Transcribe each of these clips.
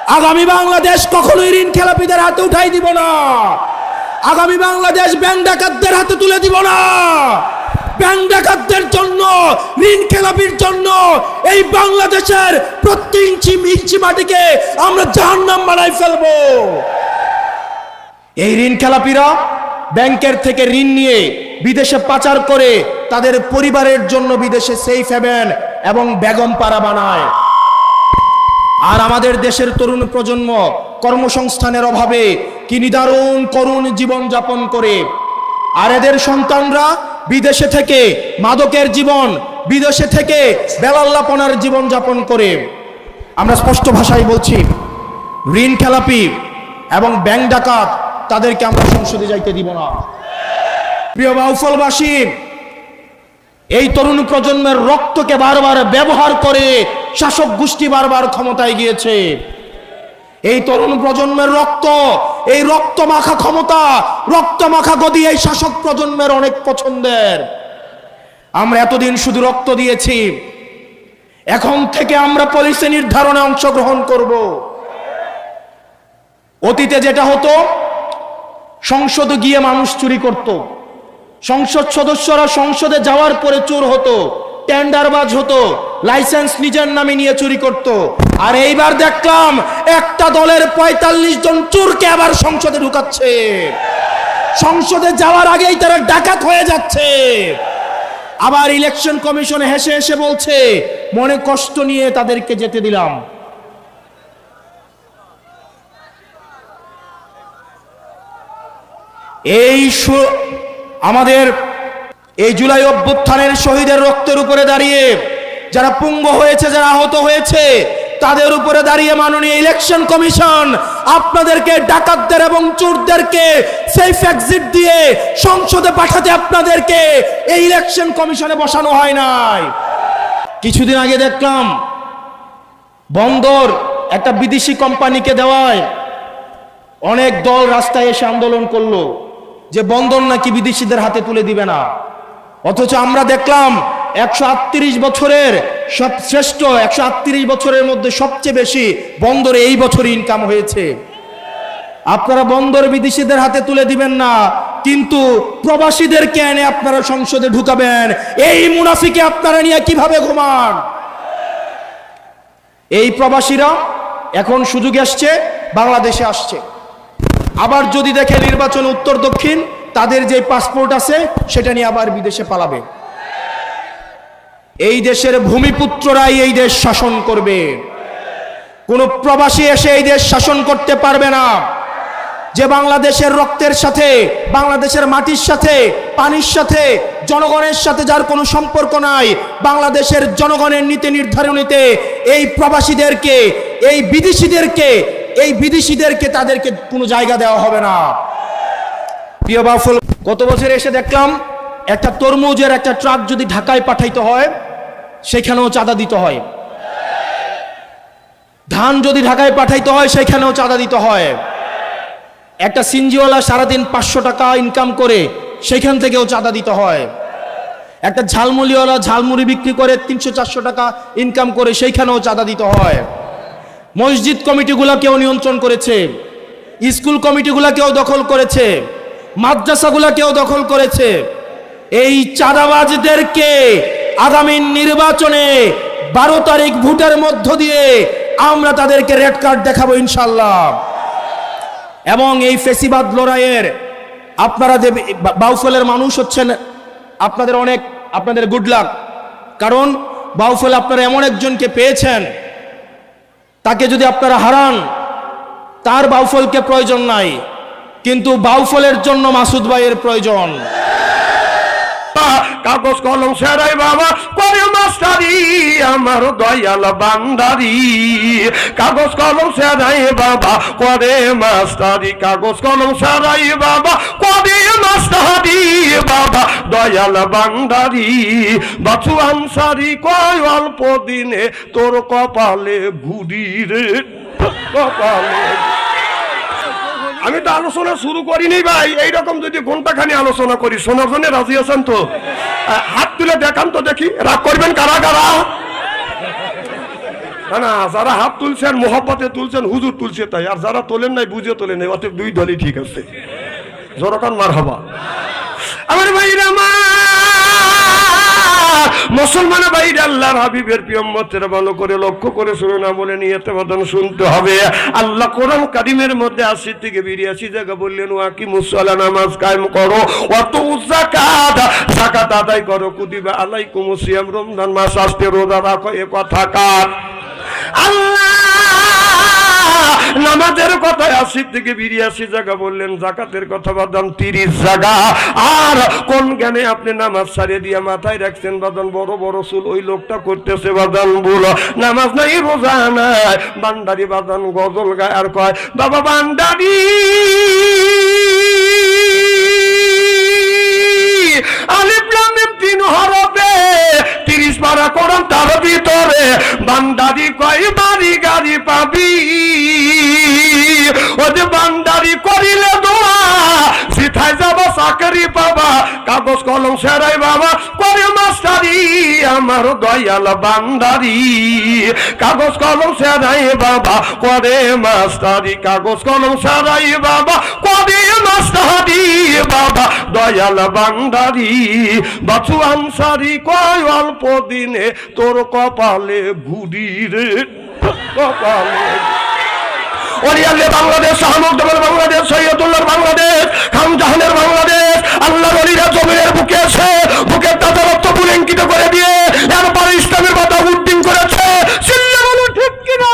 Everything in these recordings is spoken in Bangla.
আগামী বাংলাদেশ কখনোই ঋণ খেলাপিদের হাতে উঠাই দিব না। আগামী বাংলাদেশ ব্যাংক ডাকাতদের হাতে তুলে দিব না। ব্যাংক ডাকাতদের জন্য, ঋণ খেলাপির জন্য এই বাংলাদেশের প্রতি ইঞ্চি মাটিকে আমরা জাহান্নাম বানাই ফেলবো। এই ঋণ খেলাপিরা ব্যাংকের থেকে ঋণ নিয়ে বিদেশে পাচার করে তাদের পরিবারের জন্য বিদেশে সেফ হেভেন এবং বেগম পাড়া বানায়। আর আমাদের দেশের তরুণ প্রজন্ম কর্মসংস্থানের অভাবে কি নিদারুণ করুণ জীবন যাপন করে। আর এদের সন্তানরা বিদেশে থেকে মাদকের জীবন, বিদেশে থেকে বেলাল্লাপনার জীবন যাপন করে। আমরা স্পষ্ট ভাষায় বলছি, ঋণ খেলাপি এবং ব্যাংক ডাকাত তাদেরকে আমরা সংসদে যাইতে দিব না। প্রিয় বাউফলবাসী, এই তরুণ প্রজন্মের রক্তকে বারবার ব্যবহার করে শাসক গোষ্ঠী বারবার ক্ষমতায় গিয়েছে। এই তরুণ প্রজন্মের রক্ত, এই রক্ত মাখা ক্ষমতা, রক্ত মাখা গদি এই শাসক প্রজন্মের অনেক পছন্দের। আমরা এতদিন শুধু রক্ত দিয়েছি, এখন থেকে আমরা পলিসি নির্ধারণে অংশগ্রহণ করব। অতীতে যেটা হতো, সংসদে গিয়ে মানুষ চুরি করত, সংসদ সদস্যরা সংসদে যাওয়ার পরে চোর হতো, টেন্ডারবাজ হতো, লাইসেন্স নিজের নামে নিয়ে চুরি করত। আর এইবার দেখলাম একটা দলের ৪৫ জন চোরকে আবার সংসদে ঢুকাচ্ছে। সংসদে যাওয়ার আগেই তারা ডাকাত হয়ে যাচ্ছে। আবার ইলেকশন কমিশন হেসে হেসে বলছে, মনে কষ্ট নিয়ে তাদেরকে যেতে দিলাম। আমাদের এই জুলাই অভ্যুত্থানের শহীদের রক্তের উপরে দাঁড়িয়ে যারা পুঙ্গ হয়েছে, যারা আহত হয়েছে, তাদের উপরে দাঁড়িয়ে মাননীয় ইলেকশন কমিশন আপনাদেরকে, ডাকাতদের এবং চোরদেরকে সেফ এক্সিট দিয়ে সংসদে পাঠাতে আপনাদেরকে এই ইলেকশন কমিশনে বসানো হয় নাই। কিছুদিন আগে দেখলাম বন্দর একটা বিদেশি কোম্পানিকে দেওয়ায় অনেক দল রাস্তায় এসে আন্দোলন করলো যে বন্দর নাকি বিদেশিদের হাতে তুলে দিবে না। অথচ আমরা দেখলাম 138 বছরের শ্রেষ্ঠ 138 বছরের মধ্যে সবচেয়ে বেশি বন্দরে এই বছর ইনকাম হয়েছে। আপনারা বন্দর বিদেশিদের হাতে তুলে দিবেন না, কিন্তু প্রবাসীদেরকে এনে আপনারা সংসদে ঢুকাবেন। এই মুনাফিকে আপনারা নিয়ে কিভাবে ঘুমান? এই প্রবাসীরা এখন সুযোগ আসছে, বাংলাদেশে আসছে। আবার যদি দেখে নির্বাচন উত্তর দক্ষিণ, তাদের যে পাসপোর্ট আছে সেটা নিয়ে আবার বিদেশে পালাবে। এই দেশের ভূমিপুত্ররাই এই দেশ শাসন করবে, কোন প্রবাসী এসে এই দেশ শাসন করতে পারবে না। যে বাংলাদেশের রক্তের সাথে, বাংলাদেশের মাটির সাথে, পানির সাথে, জনগণের সাথে যার কোনো সম্পর্ক নাই, বাংলাদেশের জনগণের নীতি নির্ধারণীতে এই প্রবাসীদেরকে, এই বিদেশিদেরকে তাদেরকে কোনো জায়গা দেওয়া হবে না। প্রিয় বাউফল, গত বছর এসে দেখলাম একটা তরমুজের একটা ট্রাক যদি ঢাকায় পাঠাইতে হয় সেখানেও চাঁদা দিতে হয়। ধান যদি ঢাকায় পাঠাইতে হয় সেখানেও চাঁদা দিতে হয়। একটা সিনজিওয়ালা সারাদিন 500 টাকা ইনকাম করে সেখান থেকেও চাঁদা দিতে হয়। একটা ঝালমুড়িওয়ালা ঝালমুড়ি বিক্রি করে 300-400 টাকা ইনকাম করে সেইখানেও চাঁদা দিতে হয়। মসজিদ কমিটিগুলোকেও নিয়ন্ত্রণ করেছে, স্কুল কমিটিগুলোকেও দখল করেছে, মাদ্রাসাগুলোকেও দখল করেছে। এই চাঁদাবাজদেরকে আগামী নির্বাচনে 12 তারিখ ভোটের মধ্য দিয়ে আমরা তাদেরকে রেড কার্ড দেখাবো ইনশাল্লাহ। এবং এই ফেসিবাদ লড়াইয়ের আপনারা যে বাউফলের মানুষ হচ্ছেন, আপনাদের গুড লাক। কারণ বাউফল আপনারা এমন একজনকে পেয়েছেন, তাকে যদি আপনারা হারান, তার বাউফলকে প্রয়োজন নাই, কিন্তু বাউফলের জন্য মাসুদ ভাইয়ের প্রয়োজন। কাগজ কলম সেরাই বাবা করে মাস্টারি আমার দয়াল বান্দারি। কাগজ কলম সেরাই বাবা করে মাস্টারি, কাগজ কলম সেরাই বাবা করে মাস্টারি, বাবা দয়াল বান্দারি। বাছু আনসারি কয় অল্প দিনে তোর কপালে ঘুরি রে, কপালে। আমি তো আলোচনা শুরু করিনি ভাই, এইরকম যদি ঘন্টাখানি আলোচনা করি শোনার জন্য রাজি আছেন তো? হাত তুলে দেখান তো দেখি, রাগ করবেন কারা কারা? না যারা হাত তুলছেন মোহাব্বতে তুলছেন হুজুর তুলছে তাই, আর যারা তোলেন নাই বুঝে তোলেন নাই, অতএব দুই দলই ঠিক আছে। জোরকান মারহাবা। আমার ভাইরা মুসলমান ভাইরা, আল্লাহর হাবিবের প্রিয় উম্মতেরা ভালো করে লক্ষ্য করে শুনুন, আমলে নিয়তে বদন শুনতে হবে। আল্লাহ কোরআন কারীমের মধ্যে ৮০ থেকে ৮২ জায়গা বললেন ওয়াকিমুস সালাত, নামাজ কায়েম করো, ওয়াতুজ যাকাত, যাকাত আদায় করো, কুতিবা আলাইকুমুস সিয়াম, রমজান মাস আসতে রোজা রাখো। এ কথা কার? আল্লাহ। নামাজের কথা ৮০ থেকে ৮২ জায়গা বললেন, যাকাতের কথা বাদান ৩০ জায়গা। আর কোন জ্ঞানে আপনি নামাজ ছাড়িয়ে দিয়ে মাথায় রাখছেন বাদান বড় বড় চুল, ওই লোকটা করতেছে বাদান ভুল, নামাজ নাই রোজা নাই, বান্দারি বাদান গজল গায় আর কয় বাবা বান্দারি আলিফ লাম মিম ৩ হরফে ৩০ পারা কোরআন, তার ভিতরে বান্দারি কয় বাড়ি গাড়ি পাবি, ও যে বান্দারি করিলে দোয়া সিথায় যাবা চাকরি পাবা, কাগজ কলম সেরাই বাবা করে মাস্টারি, আমার দয়াল বান্দারি কাগজ কলম সেরাই বাবা করে মাস্টারি, কাগজ কলম সেরাই বাবা করে মাস্টারি, বাবা দয়াল বান্দারি। বাছু আনসারি কয় অল্প দিনে তোর কপালে ঘুরি রে, কপালে ওরিয়ালে বাংলাদেশ, শাহমুদ্দমের বাংলাদেশ, সৈয়দুল্লাহ বাংলাদেশ, খানজাহানের বাংলাদেশ, আল্লাহর ওলিরা জমিনের বুকে এসে বুকের তাজা রক্ত পুলঙ্কিত করে দিয়ে এরপর ইসলামের কথা উদ্দিন করেছে। চিল্লা বলো ঠিক কিনা?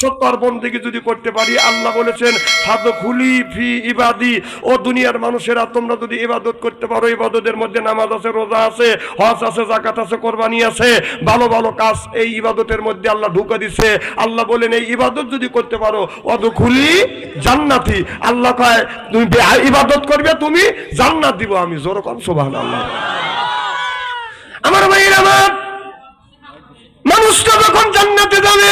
70 বন্দেগী যদি করতে পারি, আল্লাহ বলেছেন ফাদখুলি ফি ইবাদি, ও দুনিয়ার মানুষেরা তোমরা যদি ইবাদত করতে পারো, ইবাদতের মধ্যে নামাজ আছে, রোজা আছে, হজ আছে, যাকাত আছে, কোরবানি আছে, ভালো ভালো কাজ এই ইবাদতের মধ্যে আল্লাহ ঢুকা দিচ্ছে। আল্লাহ বলেন এই ইবাদত যদি করতে পারো ওয়াদখুলি জান্নাতি, আল্লাহ কয় তুমি ইবাদত করবে তুমি জান্নাত দিব আমি। জোরে কোন সুবহানাল্লাহ। আমার ভাইরা, আমার মানুষটা যখন জান্নাতে যাবে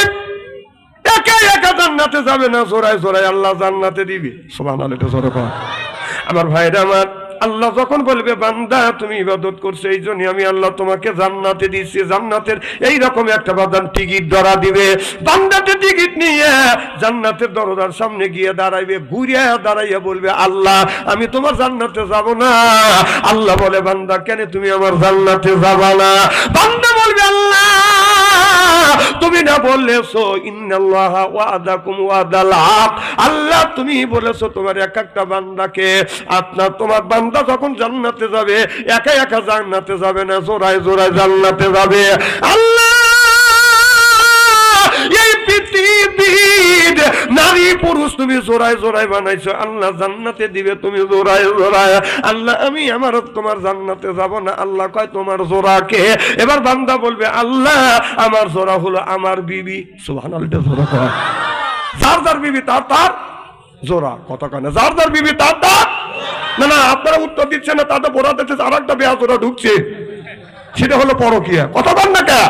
একা একা জান্নাতে যাবে না, জোড়ায় জোড়ায় আল্লাহ জান্নাতে দিবে। সুবহানাল্লাহ, এটা জোরে কর। আমার ভাইরা আমার, আল্লাহ যখন বলবে বান্দা তুমি ইবাদত করছো এই জন্য আমি আল্লাহ তোমাকে জান্নাতে দিচ্ছি, জান্নাতের এই রকম একটা বাদান টিকিট ধরা দিবে, বান্দাতে টিকিট নিয়ে জান্নাতের দরজার সামনে গিয়ে দাঁড়াইবে, ঘুরিয়া দাঁড়াইয়া বলবে আল্লাহ আমি তোমার জান্নাতে যাব না। আল্লাহ বলে বান্দা কেন তুমি আমার জান্নাতে যাবা না? বান্দা বলবে আল্লাহ তুমি না বললেছো ইন্নাল্লাহা ওয়াদাকুম ওয়াদাল হক, আল্লাহ তুমি বলেছো তোমার এক একটা বান্দাকে আপনার তোমার বান্দা যখন জান্নাতে যাবে একা একা জান্নাতে যাবে না, জোড়ায় জোড়ায় জান্নাতে যাবে। আল্লাহ এই পৃথিবীর নারী পুরুষ তুমি জোড়ায় জোড়ায় বানাইছো, আল্লাহ জান্নাতে দিবে তুমি জোড়ায় জোড়ায়। আল্লাহ আমি আমার তোমার জান্নাতে যাব না। আল্লাহ কয় তোমার জোড়া কে? এবার বান্দা বলবে আল্লাহ আমার জোড়া হলো আমার বিবি। সুবহানাল্লাহ, জোড়া কয় যার যার বিবি তার তার জোড়া, কথা কয় না যার যার বিবি তার তার। না না, আপনারা উত্তর দিচ্ছেন না, তাতে বোরা দিচ্ছে আর একটা বেয়া জোড়া ঢুকছে, সেটা হলো পরকীয়া। কথা বল না কে?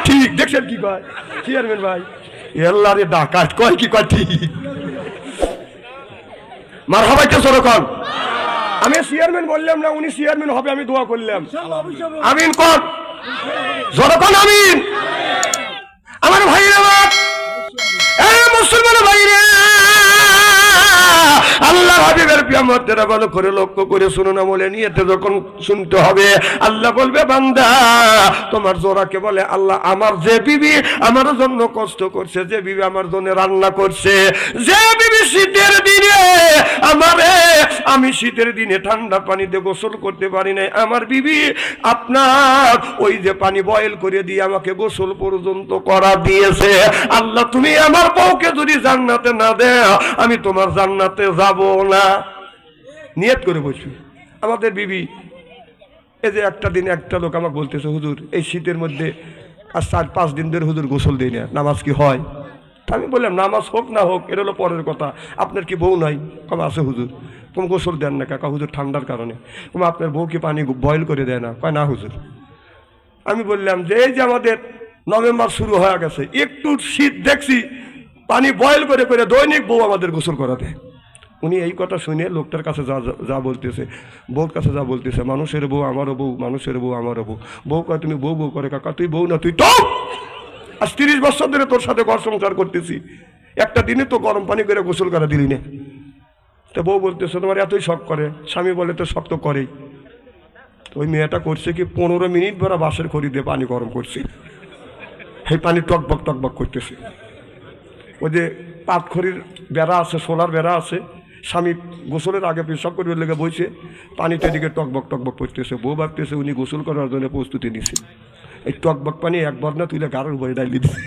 ঠিক দেখছেন কি কয় চেয়ারম্যান ভাই? আল্লাহ রে ডাকাত কয় কি কয় ঠিক। মারহাবা কে সরকন? আমি চেয়ারম্যান বললাম না, উনি চেয়ারম্যান হবে, আমি দোয়া করলাম। আমিন কোন সরকন? আমিন। আমার ভাইরা, এই মুসলমান ভাইরা, আল্লাহ হাবিবের প্রিয়মতেরা ভালো করে লক্ষ্য করে শুনুন, আমলে নিয়েতে যখন শুনতে হবে। আল্লাহ বলবে বান্দা তোমার জোড়াকে বলে আল্লাহ আমার যে বিবি আমার জন্য কষ্ট করছে, যে বিবি আমার জন্য রান্না করছে, যে বিবি শীতের দিনে আমি শীতের দিনে ঠান্ডা পানিতে গোসল করতে পারি নাই, আমার বিবি আপনার ওই যে পানি বয়েল করে দিয়ে আমাকে গোসল পর্যন্ত করা দিয়েছে। আল্লাহ তুমি আমার বউকে যদি জান্নাতে না দেও আমি তোমার জান্নাতে যাব না। নিয়ত করে বসবি। আমাদের বিবি এই যে একটা দিন একটা লোক আমাকে বলতেছে হুজুর এই শীতের মধ্যে আর 4-5 দিন ধরে হুজুর গোসল দেই না, নামাজ কি হয়? আমি বললাম নামাজ হোক না হোক এটা হলো পরের কথা, আপনার কি বউ নাই? কম আছে হুজুর। কম গোসল দেন না কাকা? হুজুর ঠান্ডার কারণে। কম আপনার বউ কি পানি বয়েল করে দেয় না? কয় না হুজুর। আমি বললাম যে এই যে আমাদের নভেম্বর শুরু হয়ে গেছে, একটু শীত দেখছি পানি বয়েল করে করে দৈনিক বউ আমাদের গোসল করা দেয়। উনি এই কথা শুনে লোকটার কাছে যা বলতেছে, বউর কাছে যা বলতেছে, মানুষের বউ আমারও বউ, মানুষের বউ আমারও বউ। বউ কয় তুমি বউ বউ করে, কাকা তুই বউ না, তুই তো আজ 30 বছর ধরে তোর সাথে ঘর সংসার করতেছি, একটা দিনে তো গরম পানি করে গোসল করা দিলি না। তো বউ বলতেছে তোমার এতই শখ করে, স্বামী বলে তো শখ তো করেই। তো ওই মেয়েটা করছে কি 15 মিনিট ভরা বাঁশের খড়ি দিয়ে পানি গরম করছে, সেই পানি টকবক টকবক করতেছে। ওই যে পাতখড়ির বেড়া আছে, সোলার বেড়া আছে, স্বামী গোসলের আগে পেশাব করে লেগে বইছে, পানিটা দিকে টকবক টকবক করতেছে। বউ ভাবতেছে উনি গোসল করার জন্য প্রস্তুতি নিছে। এই টকবক পানি একবার না তুলে গাড়ির উপরে ডাইলে দিছে,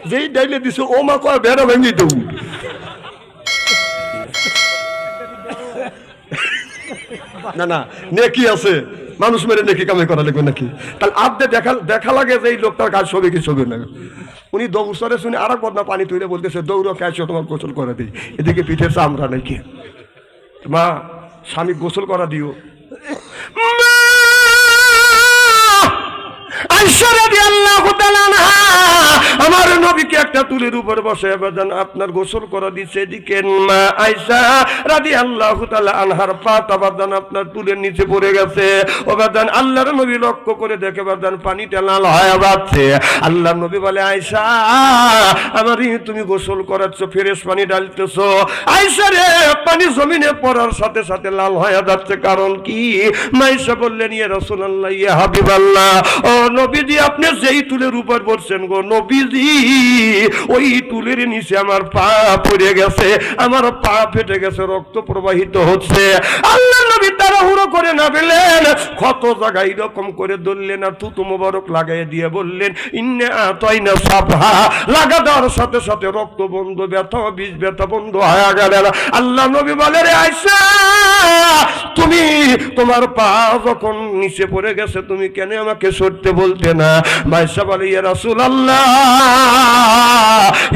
যেই ডাইলে দিছে ও মা কয় বেড়া ভেঙে দেব। না না, নেকি আছে, মানুষ মেরে নেকি কামে করা লাগবে নাকি? তাহলে আদে দেখা লাগে যে এই লোকটার কাজ ছবি কি ছবি না। উনি দৌড়ে শুনে আর এক বদনা পানি তুলে বলতেছে দৌড়ো ক্যাশ তোমার গোসল করে দিই। এদিকে পিঠের চামড়া নাকি, মা স্বামী গোসল করা দিও। আমার নবীকে একটা তুলের উপর বসে বাজান আপনার গোসল করা দিচ্ছে। এদিকে মা আয়েশা রাদিয়াল্লাহু তাআলা আনহার পা বাজান আপনার তুলের নিচে পড়ে গেছে। ও বাজান আল্লাহর নবী লক্ষ্য করে দেখে বাজান পানিটা লাল হয়ে যাচ্ছে। আল্লাহর নবী বলে আয়েশা আমার তুমি গোসল করাচ্ছ, ফ্রেশ পানি ঢালতেছো। আয়েশা রে পানি জমিনে পড়ার সাথে সাথে লাল হয়ে যাচ্ছে, কারণ কি? আয়েশা বললেন ইয়া রাসূলুল্লাহ ইয়া হাবিবাল্লাহ, ও নবীজি আপনি যেই তুলের উপর বসছেন গো নবীজি, ওই তুলের নিচে আমার পা পড়ে গেছে, আমার পা ফেটে গেছে, রক্ত প্রবাহিত হচ্ছে। আল্লাহ নবী তাড়াহুড়ো করে না বললেন, কত জায়গায় এরকম করে ধরলেন আর থুতু মোবারক লাগাই দিয়ে বললেন ইন্না আতাইনা সাফহা, লাগা দেওয়ার সাথে সাথে রক্ত বন্ধ, ব্যথা বিষ ব্যথা বন্ধ হয়ে গেল। আল্লাহ নবী বলে রে আয়েশা তুমি তোমার পা যখন নিচে পড়ে গেছে তুমি কেন আমাকে সরতে বলতে না? আয়েশা বলে ইয়া রাসূলুল্লাহ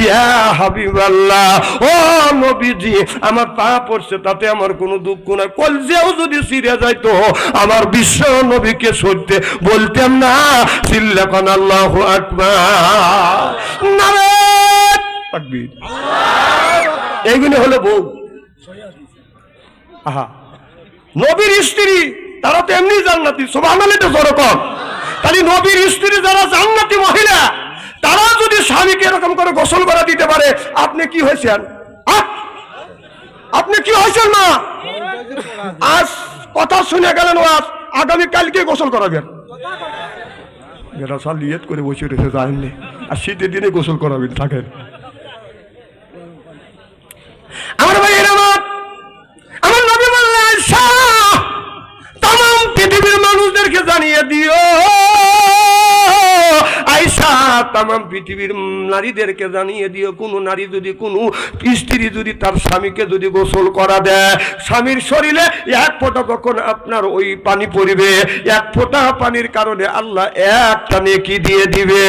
ইয়া হাবিবাল্লাহ, ও নবীজি আমার পা পড়ছে তাতে আমার কোনো দুঃখ নাই, কলজেও যদি ছিঁড়ে যাইতো আমার বিশ্ব নবীকে সরতে বলতাম না। চিল্লাকান আল্লাহু আকবার, নারে তাকবীর। এইগুলো হলো বউ। আহা, নবীর স্ত্রী তারা তো এমনি জান্নাতি, সুবহানাল্লাহ তো জোরকম। তাহলে নবীর স্ত্রী যারা জান্নাতি মহিলা তারা যদি স্বামীকে এরকম করে গোসল করা দিতে পারে, আপনি কি হয়েছেন? আপনি কি হয়েছেন না? আজ কথা শুনে গেলেন, আজ আগামী কালকে গোসল করাবেন। এরা সাল নিয়ত করে বসে রেখে যায়নি, আর শীতের দিনে গোসল করাবেন থাকেন। আমার ভাই আমার নবী বললেন আয়েশা তাম পৃথিবীর মানুষদেরকে জানিয়ে দিও, আয়েশা তাম পৃথিবীর নারীদেরকে জানিয়ে দিও, কোন নারী যদি কোন স্ত্রী যদি তার স্বামীকে যদি গোসল করা দেয়, স্বামীর শরীরে এক ফোঁটা যখন আপনার ওই পানি পড়বে, এক ফোঁটা পানির কারণে আল্লাহ একটা নেকি দিয়ে দিবে।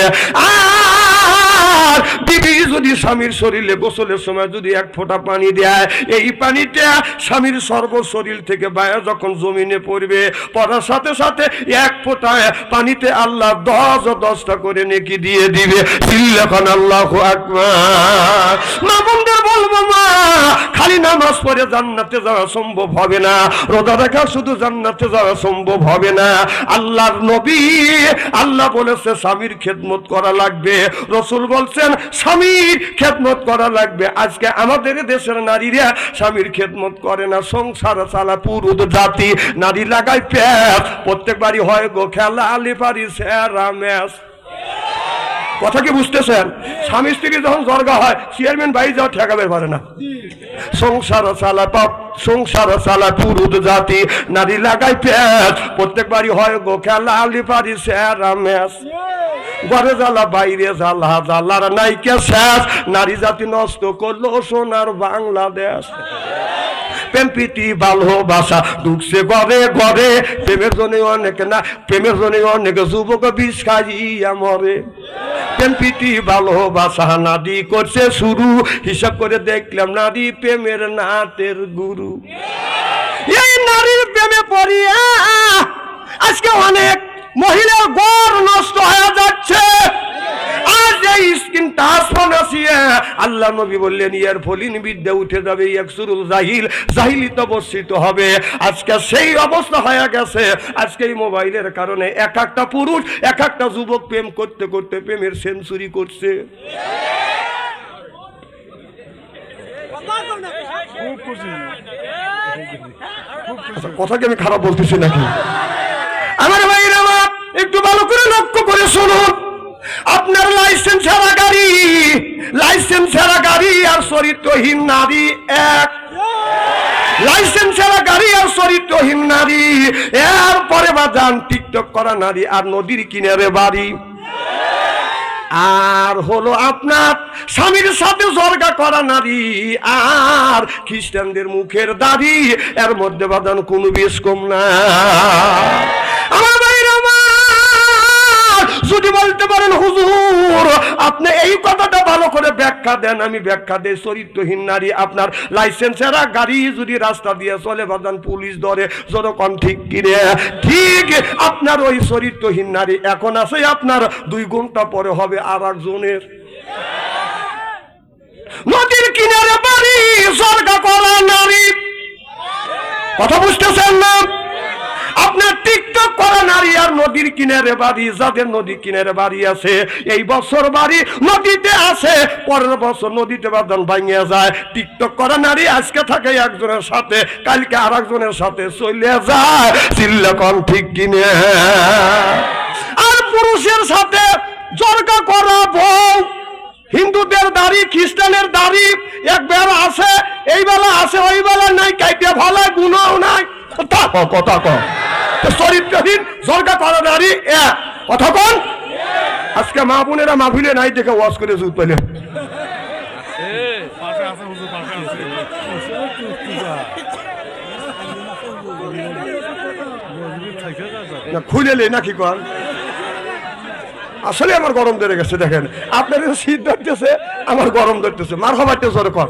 আর বিবি যদি স্বামীর শরীরে গোসলের সময় যদি এক ফোঁটা পানি দেয়, এই পানিটা স্বামীর সর্ব শরীর থেকে বায়া যখন জমিনে পড়বে, পড়ার সাথে সাথে এক ফোঁটা পানিতে আল্লাহ 10টা করে নেকি দিয়ে দিবে। চিল্লাখান আল্লাহু আকবার। মা বোনদের বলবো, মা খালি নামাজ পড়ে জান্নাতে যাওয়া সম্ভব হবে না, রোজা রাখা শুধু জান্নাতে যাওয়া সম্ভব হবে না। আল্লাহর নবী আল্লাহ বলেছে স্বামীর খেদমত করা লাগবে, রাসূল বলছেন স্বামীর খেদমত করা লাগবে। আজকে আমাদের দেশের নারীরা স্বামীর খেদমত করে না, সংসার চালা পুরুষ জাতি, নারী লাগায় প্যাস, প্রত্যেক বাড়ি হয় গো খেলা আলি পারি সেরা ম্যাচ। কথা কি বুঝতেছেন? স্বামী স্ত্রী যখন জর্গা হয় চেয়ারম্যান বাড়ি যাওয়া ঠেকাবে পারে না। সংসার চালা পুরুষ জাতি, নারী লাগায় প্যাস, প্রত্যেক বাড়ি হয় গো খেলা আলি পারি সেরা ম্যাচ। ঘরে জ্বালা বাইরে জ্বালা, জ্বালার নাইকে শেষ, নারী জাতি নষ্ট করলো সোনার বাংলাদেশ। প্রেম প্রীতি ভালোবাসা ঢুকছে ঘরে ঘরে, প্রেমের জন্য অনেক না, প্রেমের জন্য অনেক যুবক বিষ খাইয়া মরে। প্রেম প্রীতি ভালোবাসা নারী করছে শুরু, হিসাব করে দেখলাম নারী প্রেমের নাটের গুরু। এই নারীর প্রেমে পড়িয়া আজকে অনেক মহিলার ঘর নষ্ট হয়ে যাচ্ছে। আজ এই স্কিন টাচ ফোন আসিয়া আল্লাহ নবী বললেন ইয়ার ফলিন বিদ্যা উঠে যাবে, ইয়াকসুরুল জাহিল, জাহিলিত বর্ষিত হবে। আজকে সেই অবস্থা হয়ে গেছে। আজকে এই মোবাইলের কারণে এক একটা পুরুষ, এক একটা যুবক প্রেম করতে করতে প্রেমের সেঞ্চুরি করছে। কথা কি আমি খারাপ বলতেছি নাকি? আমার ভাইরা আমার একটু ভালো করে লক্ষ্য করে শুনুন। আপনার লাইসেন্স ছাড়া গাড়ি, লাইসেন্স ছাড়া গাড়ি আর চরিত্রহীন নারী এক। লাইসেন্স ছাড়া গাড়ি আর চরিত্রহীন নারী, এরপরে বাজান টিকটক করা নারী আর নদীর কিনারে বাড়ি, আর হলো আপনার স্বামীর সাথে জর্গা করা নারী, আর খ্রিস্টানদের মুখের দাড়ি, এর মধ্যে বাদান কোনো বেশ কম না। আমার ভাইরা আমার, যদি বলতে পারেন হুজুর আপনি এই কথাটা ভালো করে ব্যাখ্যা দেন, আমি ব্যাখ্যা দেই। চরিত্রহীন নারী আপনার লাইসেন্সেরা গাড়ি যদি রাস্তা দিয়ে চলে বাদান পুলিশ ধরে, যতক্ষণ ঠিক কিনে ঠিক আপনার ওই চরিত্রহীন নারী এখন আছে আপনার 2 ঘন্টা পরে হবে আর একজনের। নদীর কিনারে বাড়ি, জর্গা করা নারী, কথা বুঝতেছেন না? আপনার টিকটক করা নারী আর নদীর কিনারে বাড়ি, যাদের নদীর কিনারে বাড়ি আছে এই বছর বাড়ি নদীতে আছে, পরের বছর নদীতে বাদন ভাঙিয়ে যায়। টিকটক করা নারী আজকে থাকে একজনের সাথে, কালকে আর একজনের সাথে চলে যায়, চিল্লাকন ঠিক কিনে। আর পুরুষের সাথে জর্গা করা বউ, হিন্দুদের দাড়ি, খ্রিস্টানের দাড়ি, এক বেলা আছে এই বেলা আছে ওই বেলা নাই, কাইতে ভালো গুণও নাই। কথা কম চরিত্রহীন জর্গা করা নারী এক। কথা কন। আজকে মা বোনেরা মাহফিলে নাই দেখে ওয়াজ করে জুত পেলে। খুলে নাকি কন? আসলে আমার গরম ধরে গেছে। দেখেন আপনার শীত ধরতেছে, আমার গরম ধরতেছে। মার খাবার জোরে কর।